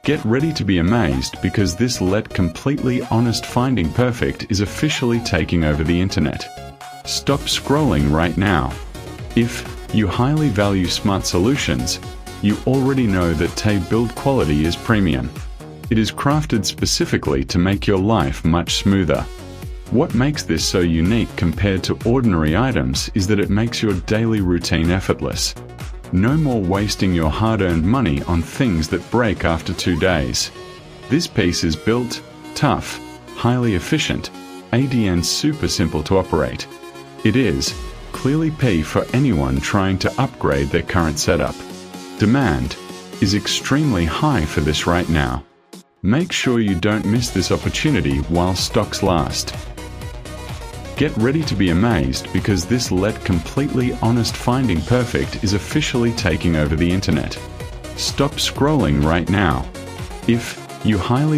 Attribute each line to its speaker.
Speaker 1: Get ready to be amazed because this let completely honest Finding Perfect is officially taking over the internet. Stop scrolling right now. If you highly value smart solutions, you already know that TAE build quality is premium. It is crafted specifically to make your life much smoother. What makes this so unique compared to ordinary items is that it makes your daily routine effortless. No more wasting your hard-earned money on things that break after 2 days. This piece is built, tough, highly efficient, and super simple to operate. It is clearly P for anyone trying to upgrade their current setup. Demand is extremely high for this right now. Make sure you don't miss this opportunity while stocks last. Get ready to be amazed because this let completely honest Finding Perfect is officially taking over the internet. Stop scrolling right now. If you highly